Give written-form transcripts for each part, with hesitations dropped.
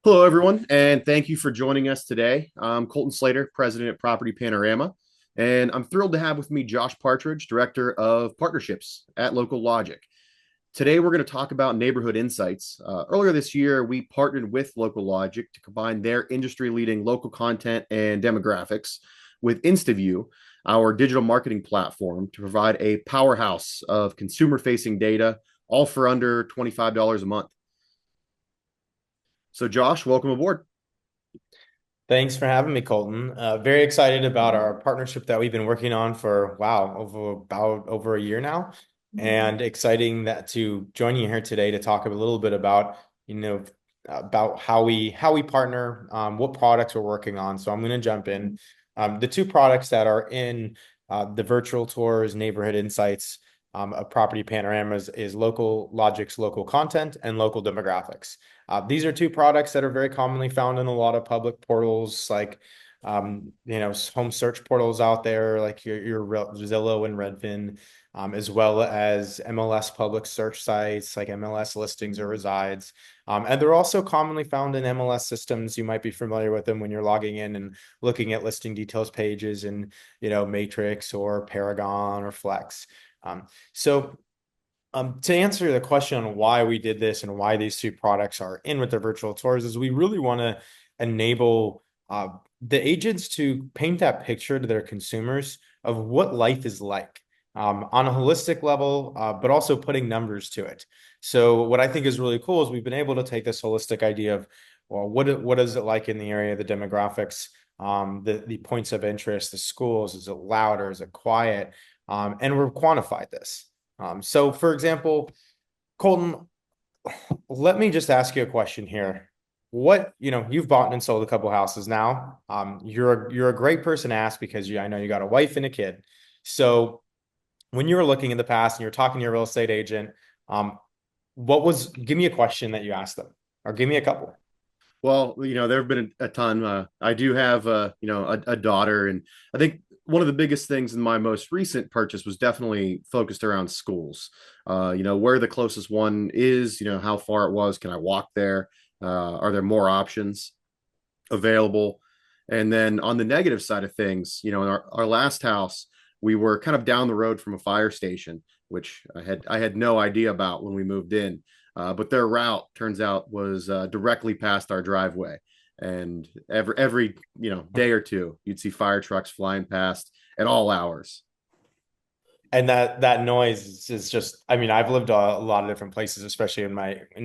Hello, everyone, and thank you for joining us today. I'm Colton Slater, president at Property Panorama, and I'm thrilled to have with me Josh Partridge, director of partnerships at Local Logic. Today, we're going to talk about neighborhood insights. Earlier this year, we partnered with Local Logic to combine their industry leading local content and demographics with InstaView, our digital marketing platform, to provide a powerhouse of consumer facing data, all for under $25 a month. So, Josh, welcome aboard. Thanks for having me, Colton. Very excited about our partnership that we've been working on for about over a year now, and exciting that to join you here today to talk a little bit about about how we partner, what products we're working on. So I'm going to jump in. The two products that are in the virtual tours, neighborhood insights, of Property Panoramas is Local Logic's local content and local demographics. These are two products that are very commonly found in a lot of public portals, like home search portals out there, like your Zillow and Redfin, as well as MLS public search sites like MLS listings or resides. And they're also commonly found in MLS systems. You might be familiar with them when you're logging in and looking at listing details pages in, Matrix or Paragon or Flex. So to answer the question on why we did this and why these two products are in with the virtual tours is we really want to enable the agents to paint that picture to their consumers of what life is like on a holistic level, but also putting numbers to it. So what I think is really cool is we've been able to take this holistic idea of, well, what is it like in the area, the demographics, the points of interest, the schools, is it louder, is it quiet? And we've quantified this. So for example, Colton, let me just ask you a question here. You've bought and sold a couple houses now. You're a great person to ask because I know you got a wife and a kid. So when you were looking in the past and you're talking to your real estate agent, give me a question that you asked them, or give me a couple. Well, there have been a ton. I do have, a daughter, and I think one of the biggest things in my most recent purchase was definitely focused around schools. Where the closest one is, how far it was. Can I walk there? Are there more options available? And then on the negative side of things, in our last house, we were kind of down the road from a fire station, which I had no idea about when we moved in. But their route turns out was directly past our driveway, and every day or two, you'd see fire trucks flying past at all hours. And that noise is just, I mean, I've lived a lot of different places, especially in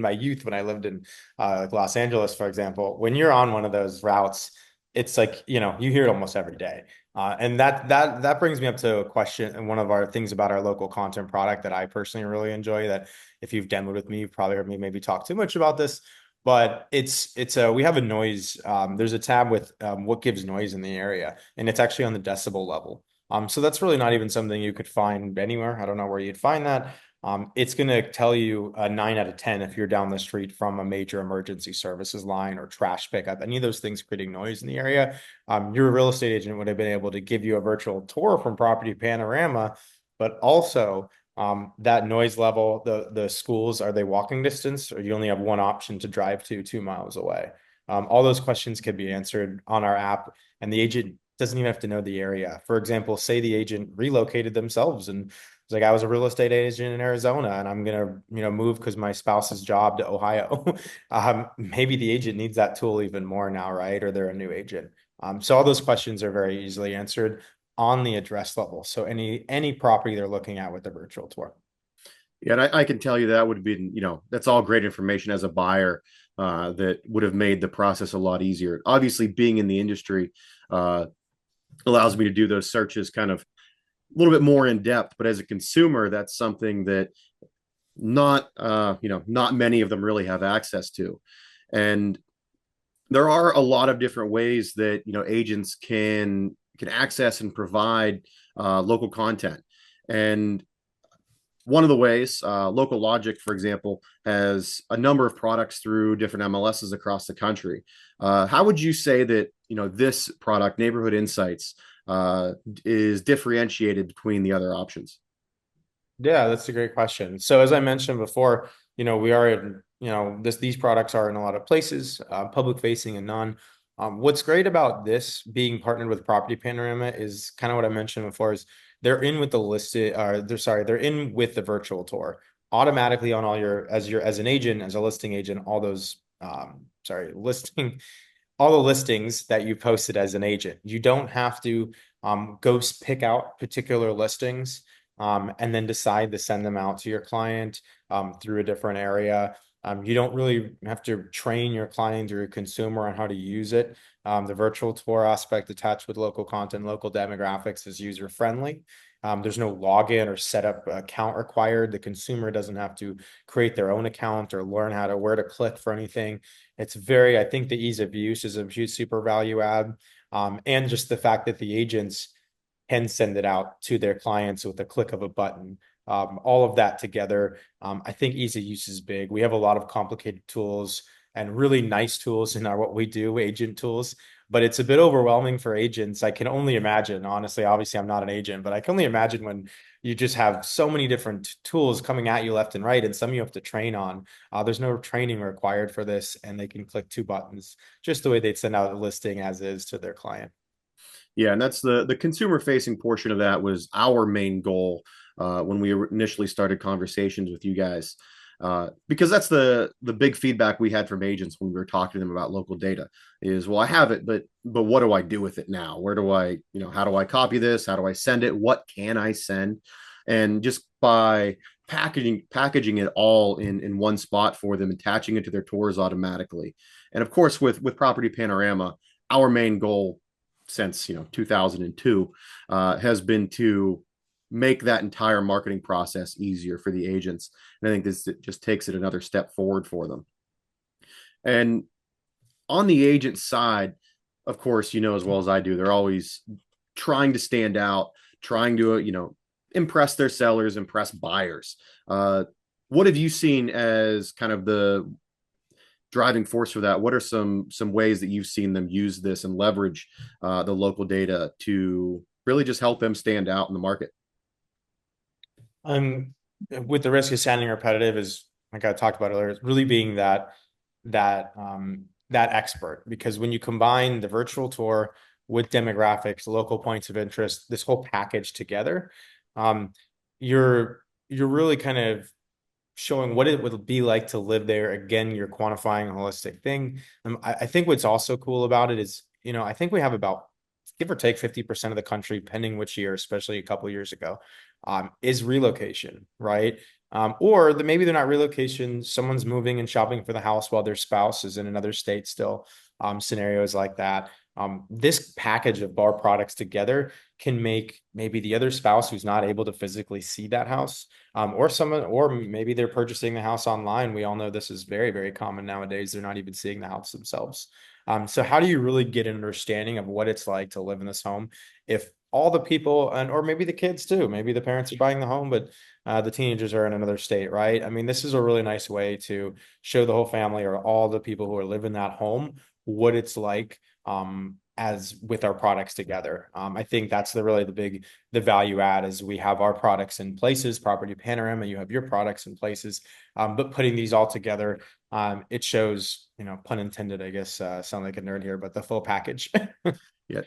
my youth when I lived in like Los Angeles, for example. When you're on one of those routes, it's like, you hear it almost every day. And that brings me up to a question, and one of our things about our local content product that I personally really enjoy, that if you've demoed with me, you've probably heard me maybe talk too much about this, but we have a noise, there's a tab with what gives noise in the area, and it's actually on the decibel level. So that's really not even something you could find anywhere. I don't know where you'd find that. It's going to tell you a 9 out of 10 if you're down the street from a major emergency services line or trash pickup, any of those things creating noise in the area. Your real estate agent would have been able to give you a virtual tour from Property Panorama, but also that noise level, the schools, are they walking distance, or you only have one option to drive to 2 miles away? All those questions can be answered on our app, and the agent doesn't even have to know the area. For example, say the agent relocated themselves and was like, I was a real estate agent in Arizona and I'm gonna, move because my spouse's job to Ohio. Maybe the agent needs that tool even more now, right? Or they're a new agent. So all those questions are very easily answered on the address level. So any property they're looking at with the virtual tour. Yeah, and I can tell you that would be, that's all great information as a buyer, that would have made the process a lot easier. Obviously, being in the industry allows me to do those searches kind of a little bit more in depth. But as a consumer, that's something that not many of them really have access to. And there are a lot of different ways that agents can access and provide local content. And one of the ways, Local Logic, for example, has a number of products through different MLSs across the country. How would you say that this product, Neighborhood Insights, is differentiated between the other options? Yeah, that's a great question. So as I mentioned before, we are in these products are in a lot of places, public facing and none. What's great about this being partnered with Property Panorama is kind of what I mentioned before is they're in with the listed, they're in with the virtual tour automatically on all as an agent, as a listing agent, all those, all the listings that you posted as an agent. You don't have to go pick out particular listings and then decide to send them out to your client through a different area. You don't really have to train your client or your consumer on how to use it. The virtual tour aspect attached with local content, local demographics is user friendly. There's no login or setup account required. The consumer doesn't have to create their own account or learn where to click for anything. I think the ease of use is a huge super value add. And just the fact that the agents can send it out to their clients with a click of a button. All of that together, I think ease of use is big. We have a lot of complicated tools and really nice tools in what we do, agent tools, but it's a bit overwhelming for agents. I can only imagine, honestly, obviously I'm not an agent, but I can only imagine when you just have so many different tools coming at you left and right, and some you have to train on. There's no training required for this, and they can click two buttons, just the way they'd send out a listing as is to their client. Yeah, and that's the consumer facing portion of that was our main goal when we initially started conversations with you guys, because that's the big feedback we had from agents when we were talking to them about local data is, well, I have it, but what do I do with it now? Where do I, how do I copy this? How do I send it? What can I send? And just by packaging it all in one spot for them, attaching it to their tours automatically, and of course with Property Panorama, our main goal since 2002 has been to make that entire marketing process easier for the agents. And I think this just takes it another step forward for them. And on the agent side, of course, as well as I do, they're always trying to stand out, trying to impress their sellers, impress buyers. What have you seen as kind of the driving force for that? What are some ways that you've seen them use this and leverage the local data to really just help them stand out in the market? Um, with the risk of sounding repetitive is like I talked about earlier, it's really being that expert, because when you combine the virtual tour with demographics, local points of interest, this whole package together, um, you're really kind of showing what it would be like to live there. Again, you're quantifying a holistic thing. I think what's also cool about it is, I think we have about give or take 50% of the country, depending which year, especially a couple of years ago, is relocation, right? Or maybe they're not relocation. Someone's moving and shopping for the house while their spouse is in another state still. Scenarios like that. This package of bar products together can make maybe the other spouse who's not able to physically see that house, or maybe they're purchasing the house online. We all know this is very, very common nowadays. They're not even seeing the house themselves. So how do you really get an understanding of what it's like to live in this home if all the people or maybe the kids too, maybe the parents are buying the home, but the teenagers are in another state, right? I mean, this is a really nice way to show the whole family or all the people who are living that home what it's like as with our products together. I think that's the value add is we have our products in places, Property Panorama, you have your products in places, but putting these all together, it shows, pun intended, I guess, sound like a nerd here, but the full package. Yeah.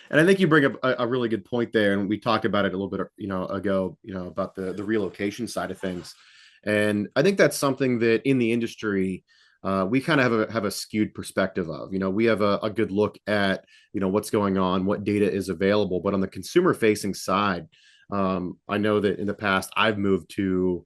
And I think you bring up a really good point there. And we talked about it a little bit, ago, about the relocation side of things. And I think that's something that in the industry, we kind of have a skewed perspective of. We have a good look at, what's going on, what data is available. But on the consumer facing side, I know that in the past I've moved to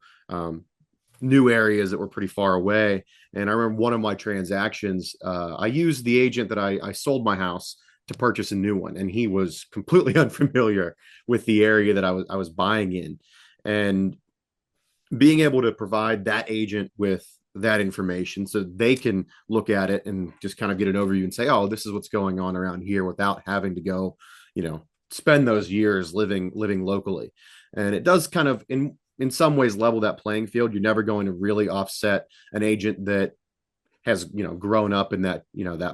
new areas that were pretty far away. And I remember one of my transactions, I used the agent that I sold my house to purchase a new one, and he was completely unfamiliar with the area that I was buying in. And being able to provide that agent with that information so they can look at it and just kind of get an overview and say, oh, this is what's going on around here without having to go, spend those years living locally. And it does kind of in some ways level that playing field. You're never going to really offset an agent that has grown up in that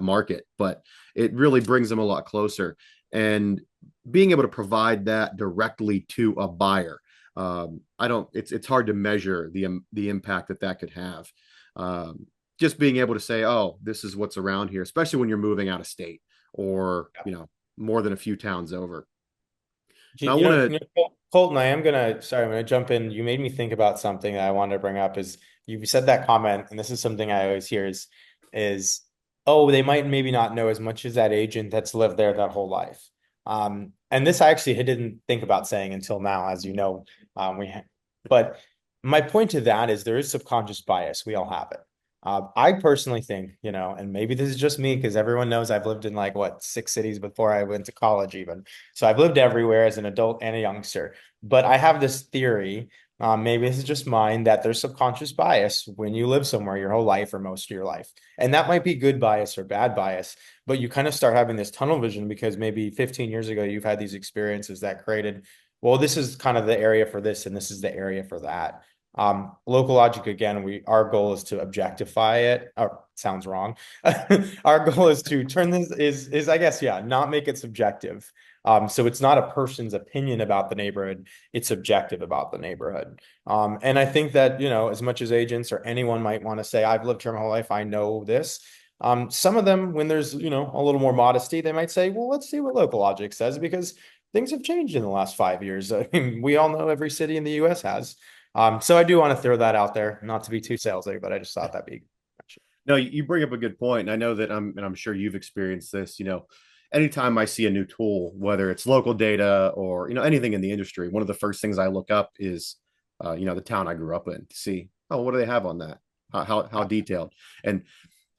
market, but it really brings them a lot closer. And being able to provide that directly to a buyer, I don't. It's hard to measure the impact that could have. um, just being able to say, oh, this is what's around here, especially when you're moving out of state or, more than a few towns over. Now I want to, Colton, I'm gonna jump in. You made me think about something that I wanted to bring up is you said that comment, and this is something I always hear is, oh, they might maybe not know as much as that agent that's lived there that whole life. And this I actually didn't think about saying until now, as you know, but my point to that is there is subconscious bias. We all have it. I personally think, and maybe this is just me because everyone knows I've lived in like what 6 cities before I went to college, even. So I've lived everywhere as an adult and a youngster. But I have this theory, maybe this is just mine, that there's subconscious bias when you live somewhere your whole life or most of your life. And that might be good bias or bad bias, but you kind of start having this tunnel vision because maybe 15 years ago you've had these experiences that created, well, this is kind of the area for this and this is the area for that. Local logic, again, our goal is to objectify it. Oh, sounds wrong. Our goal is to turn this is I guess, yeah, not make it subjective. So it's not a person's opinion about the neighborhood, it's subjective about the neighborhood. And I think that, as much as agents or anyone might want to say, I've lived here my whole life, I know this. Some of them, when there's, a little more modesty, they might say, well, let's see what local logic says because things have changed in the last 5 years. I mean, we all know every city in the US has. So I do want to throw that out there, not to be too salesy, but I just thought that'd be. no, you bring up a good point. And I know that and I'm sure you've experienced this, anytime I see a new tool, whether it's local data or, anything in the industry, one of the first things I look up is, the town I grew up in to see, oh, what do they have on that? How detailed? And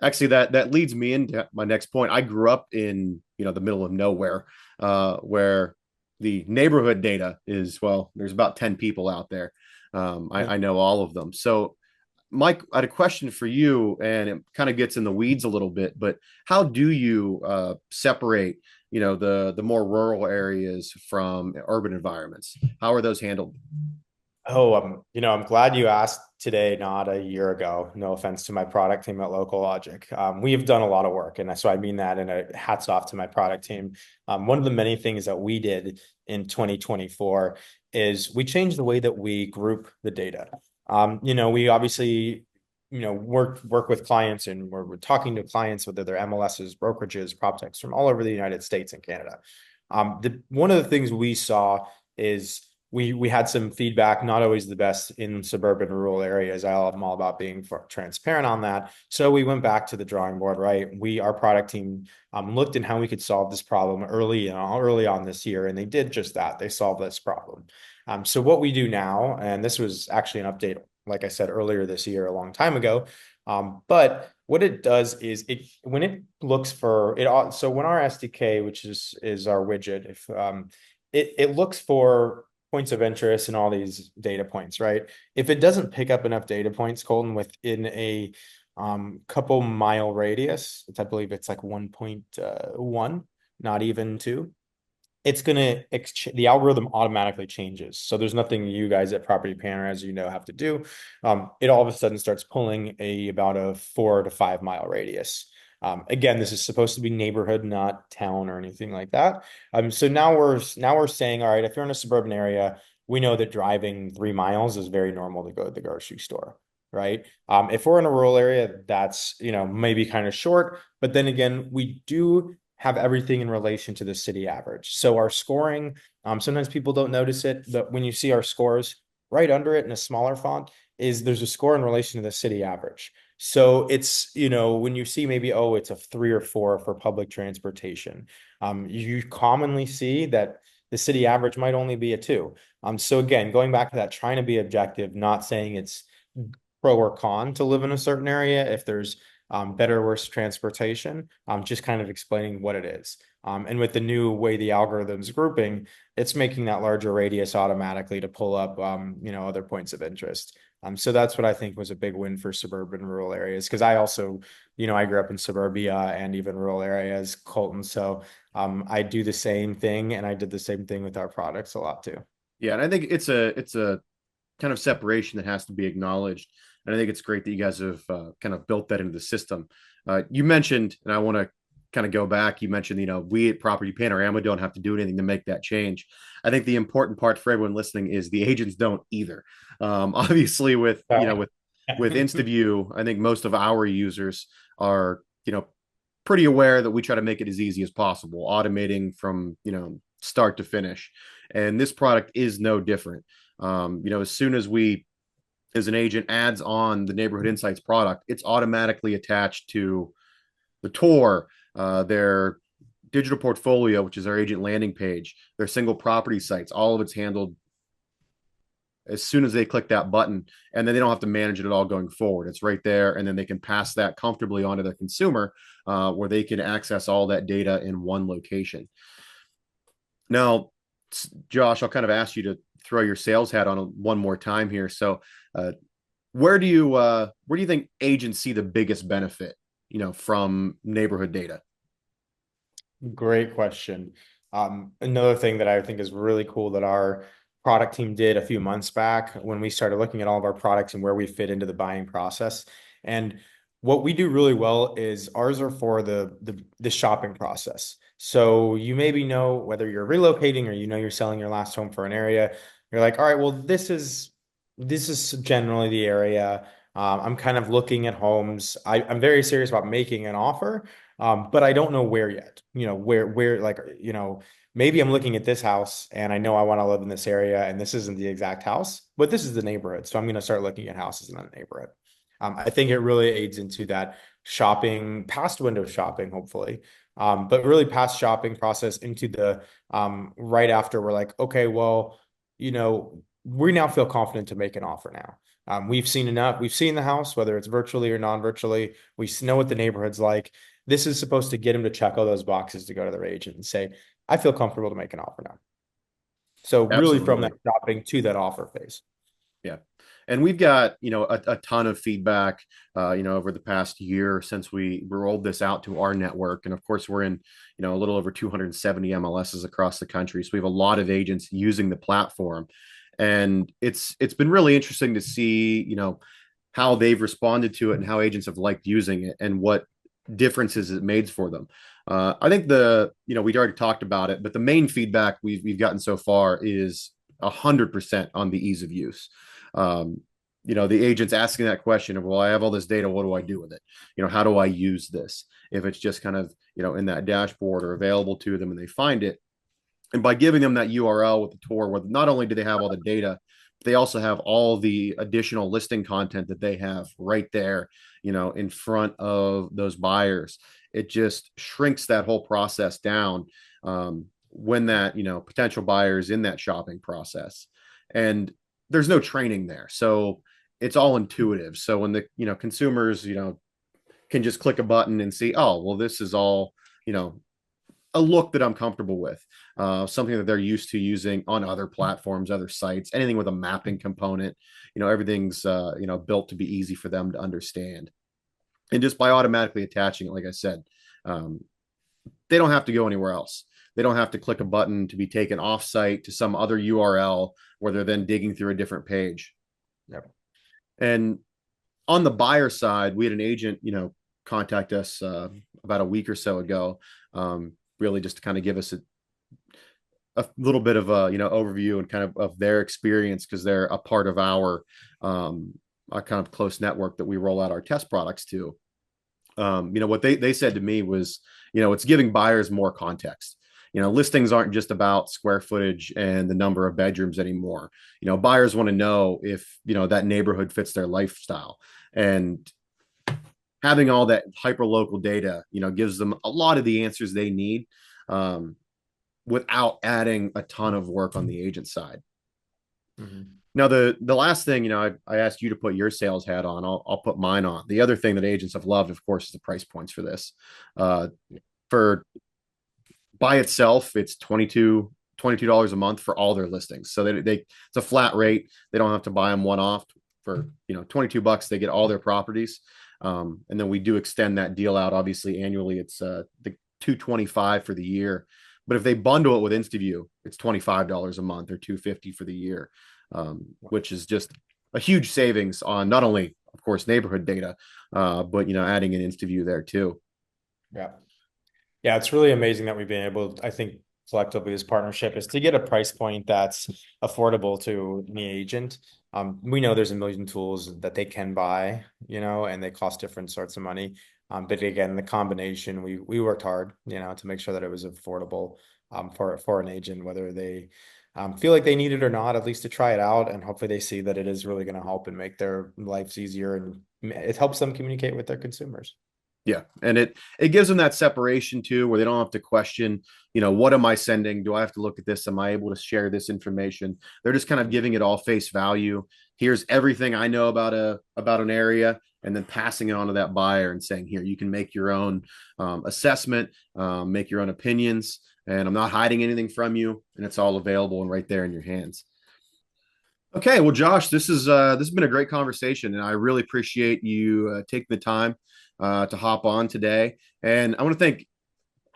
actually that leads me into my next point. I grew up in, the middle of nowhere, where the neighborhood data is, well, there's about 10 people out there. I know all of them. So Mike, I had a question for you, and it kind of gets in the weeds a little bit, but how do you separate, the more rural areas from urban environments? How are those handled? Oh, I'm glad you asked today, not a year ago. No offense to my product team at Local Logic. We've done a lot of work, and so I mean that, and hats off to my product team. One of the many things that we did in 2024 is we changed the way that we group the data. We obviously, work with clients, and we're talking to clients, whether they're MLSs, brokerages, prop techs from all over the United States and Canada. One of the things we saw is we had some feedback, not always the best in suburban rural areas. I'm all about being transparent on that. So we went back to the drawing board, right? Our product team looked at how we could solve this problem early on this year, and they did just that. They solved this problem. So what we do now, and this was actually an update, like I said earlier this year, a long time ago. But what it does is when it looks for it, so when our SDK, which is our widget, if it looks for points of interest and all these data points, right? If it doesn't pick up enough data points, Colton, within a couple mile radius, I believe it's like 1.1, not even 2, it's gonna the algorithm automatically changes. So there's nothing you guys at Property Panorama, as you know, have to do. It all of a sudden starts pulling about a 4 to 5 mile radius. Again, this is supposed to be neighborhood, not town or anything like that. So now we're saying, all right, if you're in a suburban area, we know that driving 3 miles is very normal to go to the grocery store, right? If we're in a rural area, that's maybe kind of short, but then again, we do have everything in relation to the city average. So our scoring, sometimes people don't notice it, but when you see our scores right under it in a smaller font, there's a score in relation to the city average. So it's, when you see maybe, oh, it's a 3 or 4 for public transportation, you commonly see that the city average might only be a 2. So again, going back to that, trying to be objective, not saying it's pro or con to live in a certain area. If there's better or worse transportation, just kind of explaining what it is. And with the new way the algorithm's grouping, it's making that larger radius automatically to pull up, other points of interest. So that's what I think was a big win for suburban rural areas. Because I also, I grew up in suburbia and even rural areas, Colton. So I do the same thing, and I did the same thing with our products a lot too. Yeah, and I think it's a kind of separation that has to be acknowledged. And I think it's great that you guys have kind of built that into the system. You mentioned, and I want to kind of go back. You mentioned, we at Property Panorama don't have to do anything to make that change. I think the important part for everyone listening is the agents don't either. Obviously, with Yeah. with InstaView, I think most of our users are, pretty aware that we try to make it as easy as possible, automating from, start to finish. And this product is no different. As soon as as an agent adds on the Neighborhood Insights product, it's automatically attached to the tour, their digital portfolio, which is our agent landing page, their single property sites. All of it's handled as soon as they click that button, and then they don't have to manage it at all going forward. It's right there, and then they can pass that comfortably onto their consumer, where they can access all that data in one location. Now, Josh, I'll kind of ask you to throw your sales hat on one more time here. So, uh, where do you think agents see the biggest benefit, from neighborhood data? Great question. Another thing that I think is really cool that our product team did a few months back when we started looking at all of our products and where we fit into the buying process. And what we do really well is ours are for the shopping process. So you maybe know whether you're relocating or you're selling your last home for an area. You're like, all right, well, this is generally the area. I'm kind of looking at homes. I'm very serious about making an offer. But I don't know where yet. Like, maybe I'm looking at this house and I know I want to live in this area and this isn't the exact house, but this is the neighborhood. So I'm going to start looking at houses in that neighborhood. I think it really aids into that shopping, past window shopping, hopefully. But really past shopping process into the right after we're like, okay, well, we now feel confident to make an offer now. We've seen enough. We've seen the house, whether it's virtually or non-virtually. We know what the neighborhood's like. This is supposed to get them to check all those boxes to go to their agent and say, I feel comfortable to make an offer now. So really from that Absolutely. shopping to that offer phase. Yeah. And we've got, a ton of feedback, over the past year since we rolled this out to our network. And of course, we're in, a little over 270 MLSs across the country. So we have a lot of agents using the platform. And it's been really interesting to see, how they've responded to it and how agents have liked using it and what differences it made for them. I think we'd already talked about it, but the main feedback we've gotten so far is 100% on the ease of use. Um, the agent's asking that question of, well, I have all this data. What do I do with it? How do I use this? If it's just kind of, in that dashboard or available to them and they find it. And by giving them that URL with the tour, where not only do they have all the data, they also have all the additional listing content that they have right there, in front of those buyers. It just shrinks that whole process down, when that, potential buyer is in that shopping process. And there's no training there. So it's all intuitive. So when the, consumers, can just click a button and see, oh, well, this is all, a look that I'm comfortable with, something that they're used to using on other platforms, other sites, anything with a mapping component, everything's, built to be easy for them to understand. And just by automatically attaching it, like I said, um, they don't have to go anywhere else. They don't have to click a button to be taken off site to some other URL where they're then digging through a different page. Yep. And on the buyer side, we had an agent, contact us about a week or so ago, really just to kind of give us a little bit of a, overview and kind of their experience, because they're a part of our kind of close network that we roll out our test products to. What they said to me was, it's giving buyers more context. Listings aren't just about square footage and the number of bedrooms anymore. Buyers want to know if, that neighborhood fits their lifestyle. And having all that hyper local data, gives them a lot of the answers they need, without adding a ton of work on the agent side. Mm-hmm. Now, the last thing, I asked you to put your sales hat on. I'll put mine on. The other thing that agents have loved, of course, is the price points for this. Uh, for by itself, it's $22 a month for all their listings. So it's a flat rate. They don't have to buy them one off for, $22. They get all their properties. And then we do extend that deal out. Obviously, annually, it's the 225 for the year. But if they bundle it with InstaView, it's $25 a month or 250 for the year, which is just a huge savings on not only, of course, neighborhood data, but adding an InstaView there too. Yeah. Yeah, it's really amazing that we've been able, I think, collectively this partnership is to get a price point that's affordable to any agent. We know there's a million tools that they can buy, and they cost different sorts of money. But again, the combination, we worked hard, to make sure that it was affordable for an agent, whether they feel like they need it or not, at least to try it out, and hopefully they see that it is really going to help and make their lives easier, and it helps them communicate with their consumers. Yeah, and it gives them that separation too, where they don't have to question, what am I sending? Do I have to look at this? Am I able to share this information? They're just kind of giving it all face value. Here's everything I know about an area, and then passing it on to that buyer and saying, here, you can make your own assessment, make your own opinions, and I'm not hiding anything from you, and it's all available and right there in your hands. Okay, well, Josh, this has been a great conversation, and I really appreciate you taking the time to hop on today. And I want to thank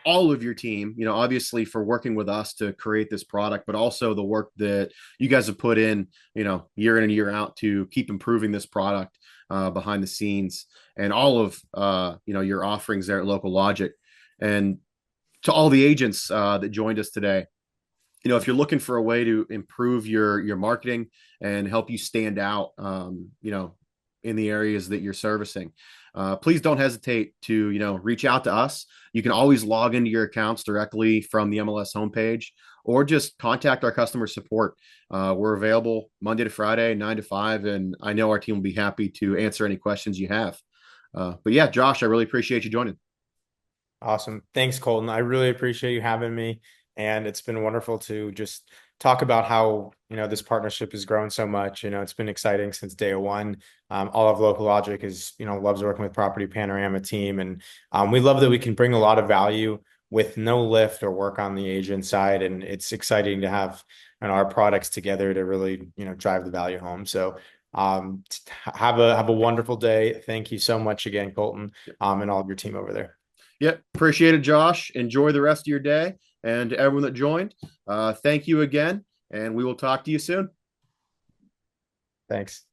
all of your team, obviously for working with us to create this product, but also the work that you guys have put in and year out to keep improving this product behind the scenes, and all of your offerings there at Local Logic, and to all the agents that joined us today. If you're looking for a way to improve your marketing and help you stand out, in the areas that you're servicing, please don't hesitate to, reach out to us. You can always log into your accounts directly from the MLS homepage, or just contact our customer support. We're available Monday to Friday, 9 to 5, and I know our team will be happy to answer any questions you have. But yeah, Josh, I really appreciate you joining. Awesome. Thanks, Colton. I really appreciate you having me. And it's been wonderful to just talk about how, this partnership has grown so much. It's been exciting since day one. All of Local Logic is, loves working with Property Panorama team. And we love that we can bring a lot of value with no lift or work on the agent side. And it's exciting to have our products together to really, drive the value home. So have a wonderful day. Thank you so much again, Colton, and all of your team over there. Yep. Appreciate it, Josh. Enjoy the rest of your day. And to everyone that joined, thank you again. And we will talk to you soon. Thanks.